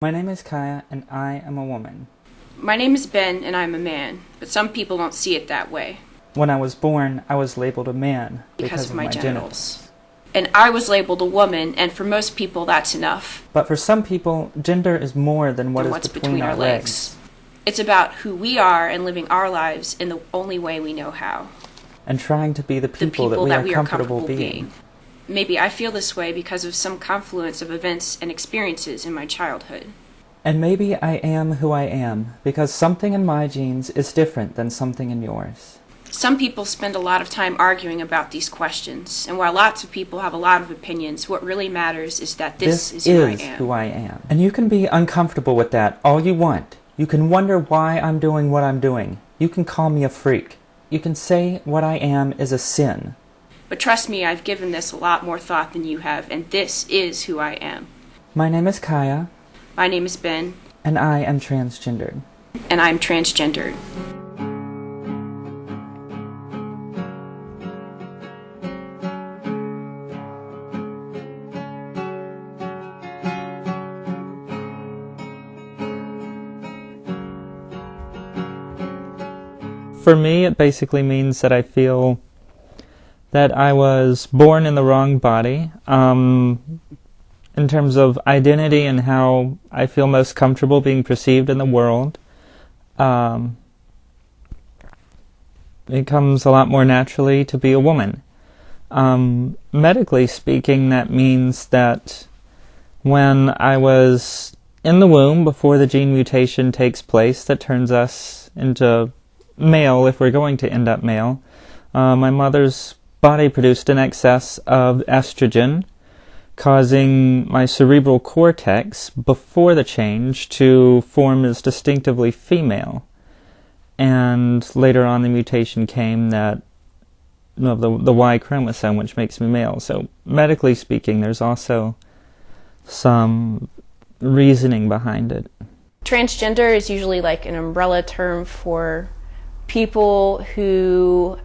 My name is Kaya, and I am a woman. My name is Ben, and I'm a man, but some people don't see it that way. When I was born, I was labeled a man because of my genitals. And I was labeled a woman, and for most people that's enough. But for some people, gender is more than what's between our legs. It's about who we are and living our lives in the only way we know how. And trying to be the people that we are comfortable being. Maybe I feel this way because of some confluence of events and experiences in my childhood. And maybe I am who I am because something in my genes is different than something in yours. Some people spend a lot of time arguing about these questions, and while lots of people have a lot of opinions, what really matters is that this is who I am. And you can be uncomfortable with that all you want. You can wonder why I'm doing what I'm doing. You can call me a freak. You can say what I am is a sin. But trust me, I've given this a lot more thought than you have, and this is who I am. My name is Kaya. My name is Ben. And I am transgendered. And I'm transgendered. For me, it basically means that I feel that I was born in the wrong body. In terms of identity and how I feel most comfortable being perceived in the world, it comes a lot more naturally to be a woman. Medically speaking, that means that when I was in the womb, before the gene mutation takes place that turns us into male, if we're going to end up male, my mother's body produced an excess of estrogen, causing my cerebral cortex, before the change, to form as distinctively female. And later on the mutation came that of the Y chromosome, which makes me male. So medically speaking, there's also some reasoning behind it. Transgender is usually like an umbrella term for people who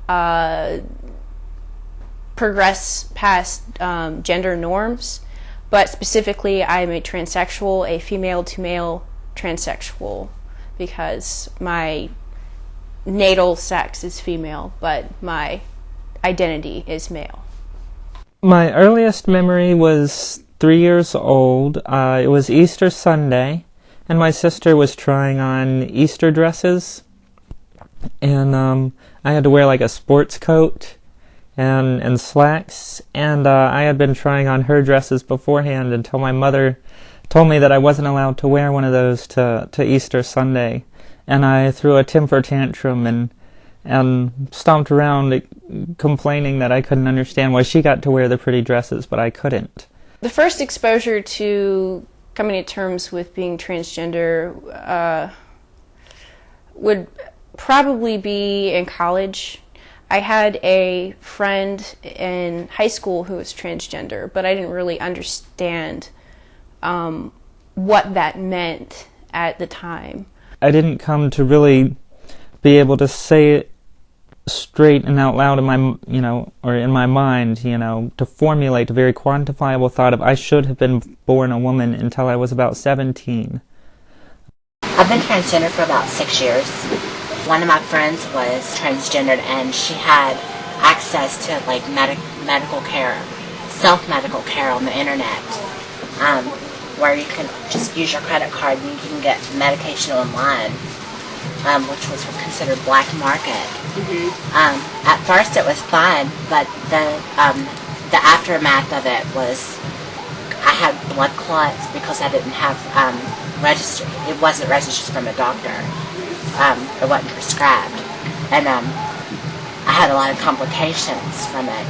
progress past gender norms, but specifically I'm a transsexual, a female-to-male transsexual, because my natal sex is female, but my identity is male. My earliest memory was 3 years old. It was Easter Sunday, and my sister was trying on Easter dresses, and I had to wear like a sports coat and slacks, and I had been trying on her dresses beforehand until my mother told me that I wasn't allowed to wear one of those to Easter Sunday, and I threw a temper tantrum and stomped around complaining that I couldn't understand why she got to wear the pretty dresses but I couldn't. The first exposure to coming to terms with being transgender would probably be in college. I had a friend in high school who was transgender, but I didn't really understand what that meant at the time. I didn't come to really be able to say it straight and out loud in my, or in my mind, to formulate a very quantifiable thought of I should have been born a woman until I was about 17. I've been transgender for about 6 years. One of my friends was transgendered, and she had access to like medical care, self-medical care on the internet, where you can just use your credit card and you can get medication online, which was considered black market. At first it was fine, but the aftermath of it was I had blood clots because I didn't have registered. It wasn't registered from a doctor. It wasn't prescribed, and I had a lot of complications from it.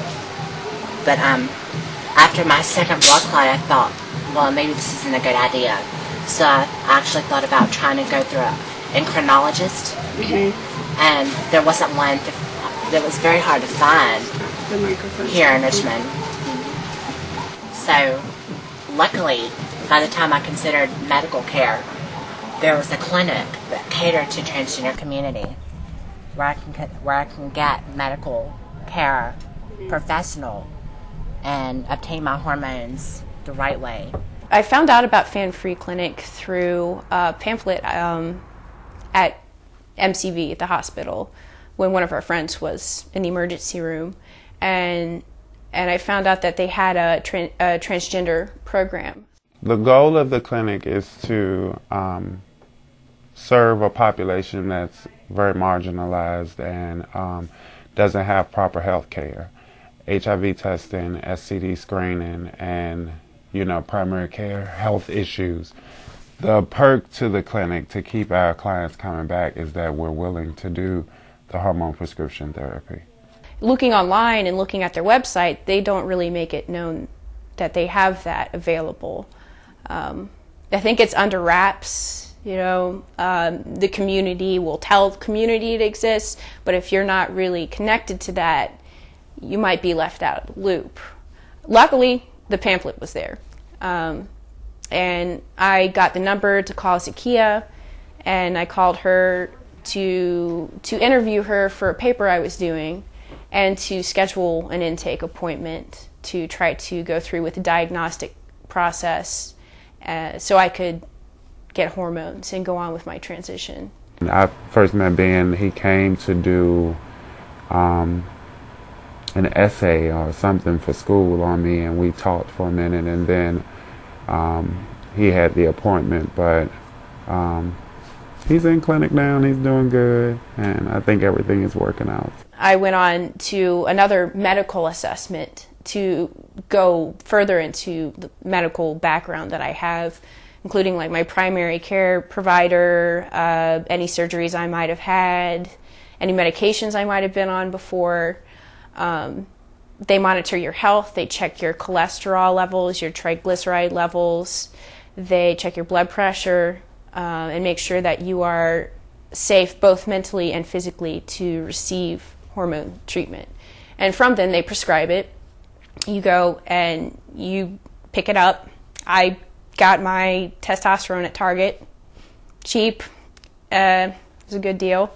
But after my second blood clot, I thought, well, maybe this isn't a good idea. So I actually thought about trying to go through an endocrinologist, and there wasn't one that was very hard to find here in Richmond. So luckily, by the time I considered medical care, there was a clinic that catered to transgender community where I can get medical care, professional, and obtain my hormones the right way. I found out about Fan Free Clinic through a pamphlet at MCV at the hospital when one of our friends was in the emergency room, and I found out that they had a transgender program. The goal of the clinic is to serve a population that's very marginalized and doesn't have proper health care. HIV testing, STD screening, and primary care health issues. The perk to the clinic to keep our clients coming back is that we're willing to do the hormone prescription therapy. Looking online and looking at their website, they don't really make it known that they have that available. I think it's under wraps. The community will tell the community it exists, but if you're not really connected to that, you might be left out of the loop. Luckily, the pamphlet was there. And I got the number to call Zakia, and I called her to interview her for a paper I was doing and to schedule an intake appointment to try to go through with the diagnostic process so I could get hormones and go on with my transition. I first met Ben. He came to do an essay or something for school on me, and we talked for a minute, and then he had the appointment, but he's in clinic now and he's doing good, and I think everything is working out. I went on to another medical assessment to go further into the medical background that I have, including like my primary care provider, any surgeries I might have had, any medications I might have been on before. They monitor your health, they check your cholesterol levels, your triglyceride levels, they check your blood pressure, and make sure that you are safe both mentally and physically to receive hormone treatment. And from then they prescribe it. You go and you pick it up. I got my testosterone at Target, cheap, it was a good deal.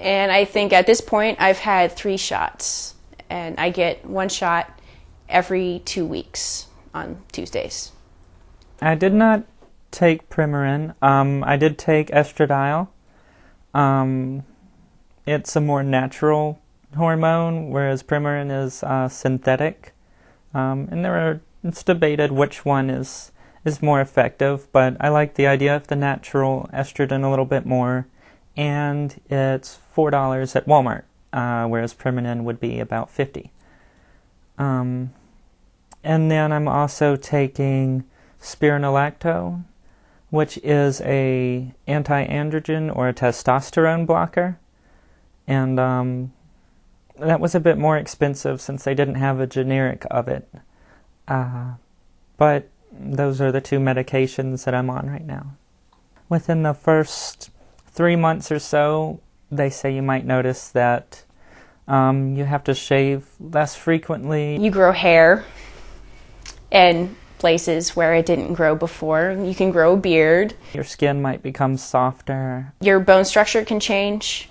And I think at this point I've had 3 shots, and I get 1 shot every 2 weeks on Tuesdays. I did not take Premarin. I did take estradiol. It's a more natural hormone, whereas Premarin is synthetic. And it's debated which one is more effective, but I like the idea of the natural estrogen a little bit more. And it's $4 at Walmart, whereas Premarin would be about $50. And then I'm also taking spironolactone, which is a anti-androgen or a testosterone blocker. And that was a bit more expensive since they didn't have a generic of it. But those are the 2 medications that I'm on right now. Within the first 3 months or so, they say you might notice that you have to shave less frequently. You grow hair in places where it didn't grow before. You can grow a beard. Your skin might become softer. Your bone structure can change.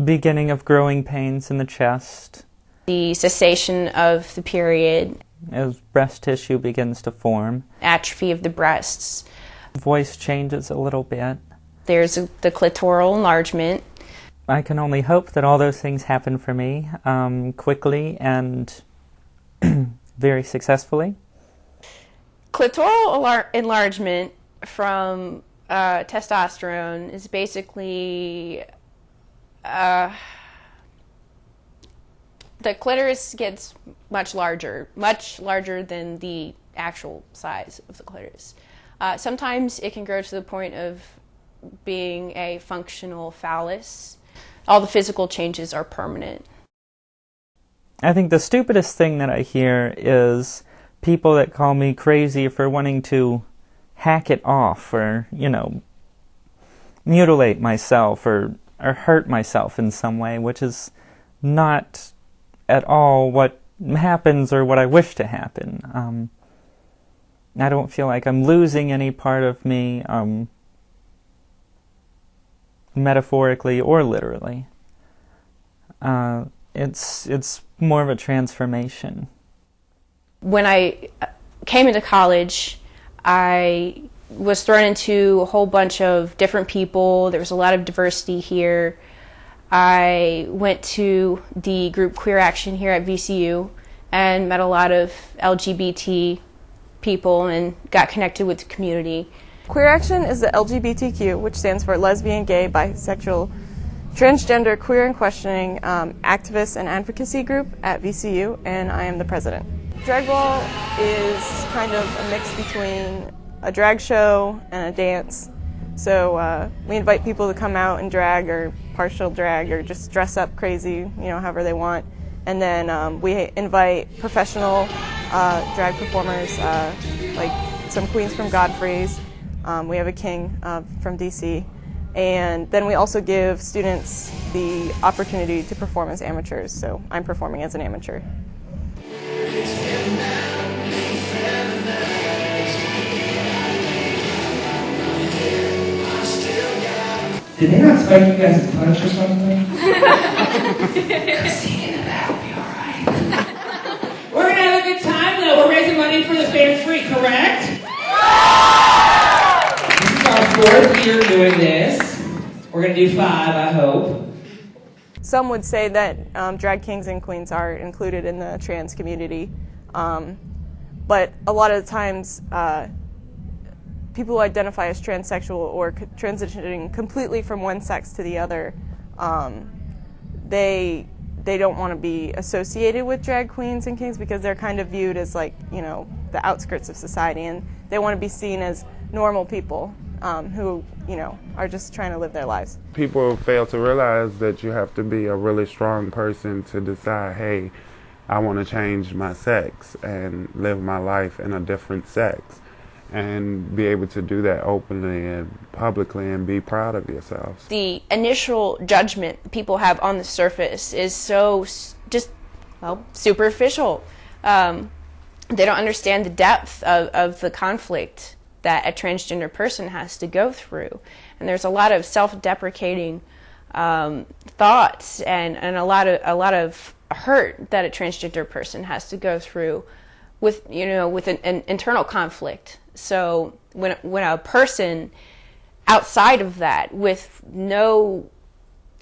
Beginning of growing pains in the chest. The cessation of the period. As breast tissue begins to form. Atrophy of the breasts. Voice changes a little bit. There's the clitoral enlargement. I can only hope that all those things happen for me quickly and very successfully. Clitoral enlargement from testosterone is basically the clitoris gets much larger than the actual size of the clitoris. Sometimes it can grow to the point of being a functional phallus. All the physical changes are permanent. I think the stupidest thing that I hear is people that call me crazy for wanting to hack it off or, mutilate myself or hurt myself in some way, which is not at all what happens or what I wish to happen. I don't feel like I'm losing any part of me, metaphorically or literally. It's more of a transformation. When I came into college, I was thrown into a whole bunch of different people. There was a lot of diversity here. I went to the group Queer Action here at VCU and met a lot of LGBT people and got connected with the community. Queer Action is the LGBTQ, which stands for lesbian, gay, bisexual, transgender, queer and questioning activist and advocacy group at VCU, and I am the president. Drag ball is kind of a mix between a drag show and a dance. So we invite people to come out and drag or partial drag or just dress up crazy, however they want. And then we invite professional drag performers, like some queens from Godfrey's. We have a king from DC. And then we also give students the opportunity to perform as amateurs. So I'm performing as an amateur. Did they not spike you guys as punch or something? Christine, that'll be alright. We're going to have a good time, though. We're raising money for the Spanish Free, correct? This is our 4th year doing this. We're going to do 5, I hope. Some would say that drag kings and queens are included in the trans community, but a lot of the times people who identify as transsexual or transitioning completely from one sex to the other, they don't want to be associated with drag queens and kings because they're kind of viewed as like, the outskirts of society, and they want to be seen as normal people who, are just trying to live their lives. People fail to realize that you have to be a really strong person to decide, hey, I want to change my sex and live my life in a different sex, and be able to do that openly and publicly and be proud of yourselves. The initial judgment people have on the surface is so just, superficial. They don't understand the depth of the conflict that a transgender person has to go through. And there's a lot of self-deprecating thoughts and a lot of hurt that a transgender person has to go through with an internal conflict. So when a person outside of that, with no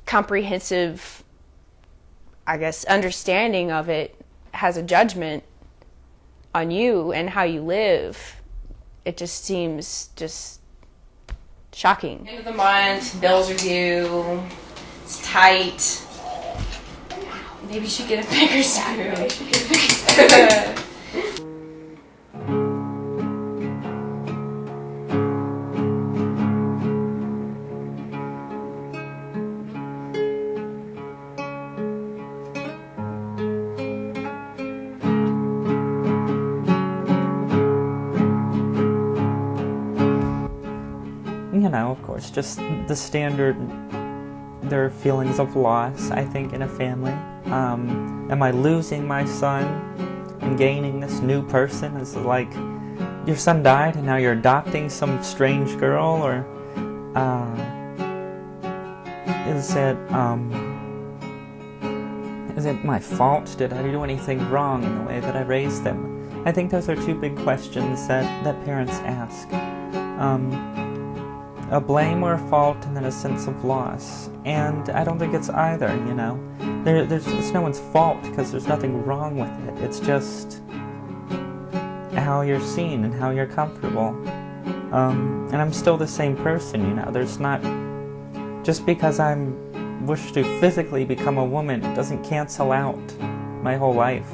comprehensive, understanding of it, has a judgment on you and how you live, it just seems shocking. End of the month, bills are due, it's tight. Maybe you should get a bigger spoon. Of course, just the standard, there are feelings of loss, I think, in a family. Am I losing my son and gaining this new person? Is it like your son died and now you're adopting some strange girl? Or is it my fault? Did I do anything wrong in the way that I raised them? I think those are two big questions that parents ask. A blame or a fault, and then a sense of loss. And I don't think it's either, It's no one's fault because there's nothing wrong with it. It's just how you're seen and how you're comfortable. And I'm still the same person, There's not... Just because I wish to physically become a woman, it doesn't cancel out my whole life.